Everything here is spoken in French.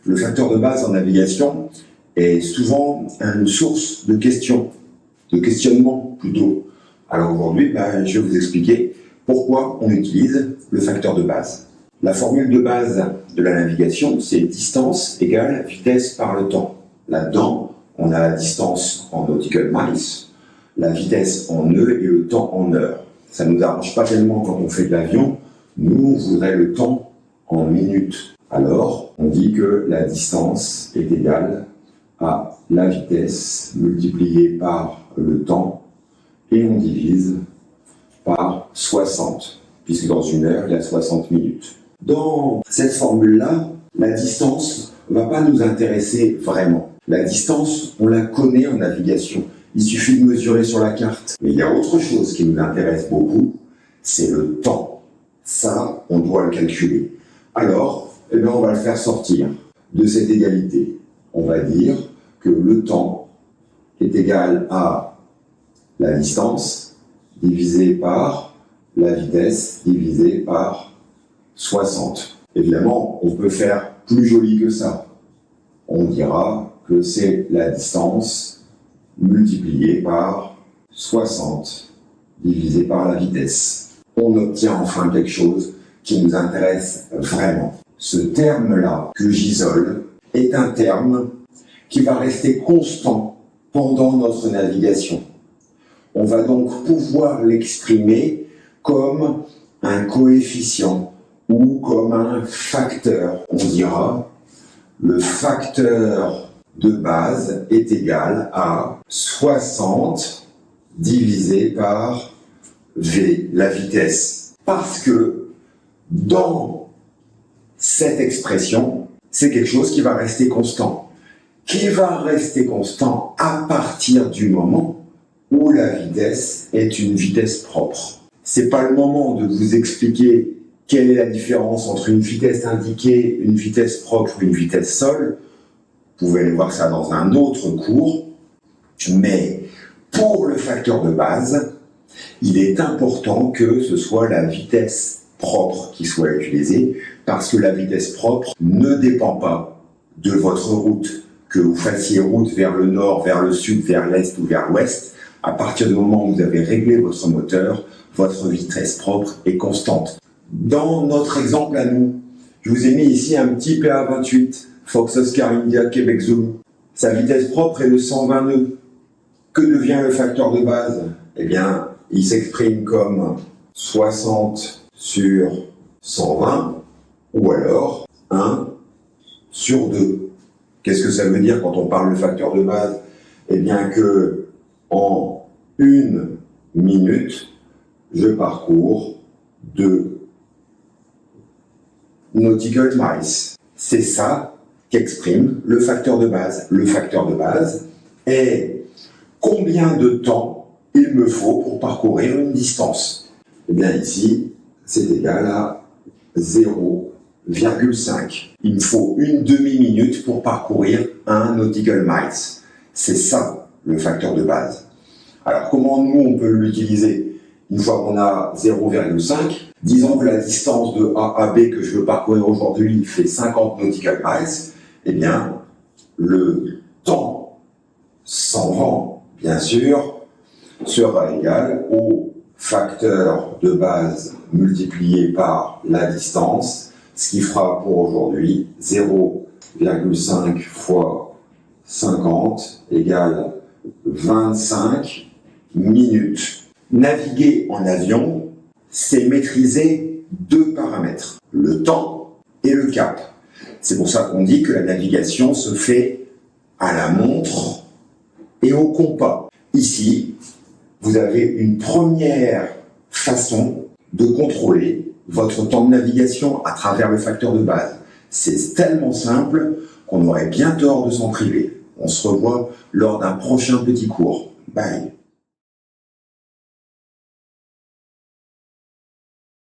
Le facteur de base en navigation est souvent une source de questions, de questionnement plutôt. Alors aujourd'hui, je vais vous expliquer pourquoi on utilise le facteur de base. La formule de base de la navigation, c'est distance égale vitesse par le temps. Là-dedans, on a la distance en nautical miles, la vitesse en nœuds et le temps en heures. Ça ne nous arrange pas tellement quand on fait de l'avion. Nous, on voudrait le temps en minutes. Alors, on dit que la distance est égale à la vitesse multipliée par le temps et on divise par 60, puisque dans une heure, il y a 60 minutes. Dans cette formule-là, la distance ne va pas nous intéresser vraiment. La distance, on la connaît en navigation. Il suffit de mesurer sur la carte. Mais il y a autre chose qui nous intéresse beaucoup, c'est le temps. Ça, on doit le calculer. Alors, on va le faire sortir de cette égalité. On va dire que le temps est égal à la distance divisé par la vitesse divisé par 60. Évidemment, on peut faire plus joli que ça. On dira que c'est la distance multipliée par 60 divisé par la vitesse. On obtient enfin quelque chose qui nous intéresse vraiment. Ce terme-là, que j'isole, est un terme qui va rester constant pendant notre navigation. On va donc pouvoir l'exprimer comme un coefficient ou comme un facteur. On dira le facteur de base est égal à 60 divisé par V, la vitesse. Parce que dans cette expression, c'est quelque chose qui va rester constant. Qui va rester constant à partir du moment où la vitesse est une vitesse propre. C'est pas le moment de vous expliquer quelle est la différence entre une vitesse indiquée, une vitesse propre et une vitesse sol. Vous pouvez aller voir ça dans un autre cours. Mais pour le facteur de base, il est important que ce soit la vitesse propre qui soit utilisée, parce que la vitesse propre ne dépend pas de votre route. Que vous fassiez route vers le nord, vers le sud, vers l'est ou vers l'ouest, à partir du moment où vous avez réglé votre moteur, votre vitesse propre est constante. Dans notre exemple à nous, je vous ai mis ici un petit PA28, Fox Oscar India Québec Zulu. Sa vitesse propre est de 120 nœuds. Que devient le facteur de base? Eh bien, il s'exprime comme 60 sur 120, ou alors 1 sur 2. Qu'est-ce que ça veut dire quand on parle de facteur de base? Eh bien que en 1 minute, je parcours 2 nautical miles. C'est ça qu'exprime le facteur de base. Le facteur de base est combien de temps il me faut pour parcourir une distance. Eh bien ici, c'est égal à 0,5. Il me faut une demi-minute pour parcourir 1 nautical miles. C'est ça le facteur de base. Alors comment nous on peut l'utiliser? Une fois qu'on a 0,5, disons que la distance de A à B que je veux parcourir aujourd'hui fait 50 nautical miles, eh bien le temps sans vent, bien sûr, sera égal au facteur de base multiplié par la distance, ce qui fera pour aujourd'hui 0,5 fois 50 égale 25 minutes. Naviguer en avion, c'est maîtriser 2 paramètres, le temps et le cap. C'est pour ça qu'on dit que la navigation se fait à la montre et au compas. Ici, vous avez une première façon de contrôler votre temps de navigation à travers le facteur de base. C'est tellement simple qu'on aurait bien tort de s'en priver. On se revoit lors d'un prochain petit cours. Bye.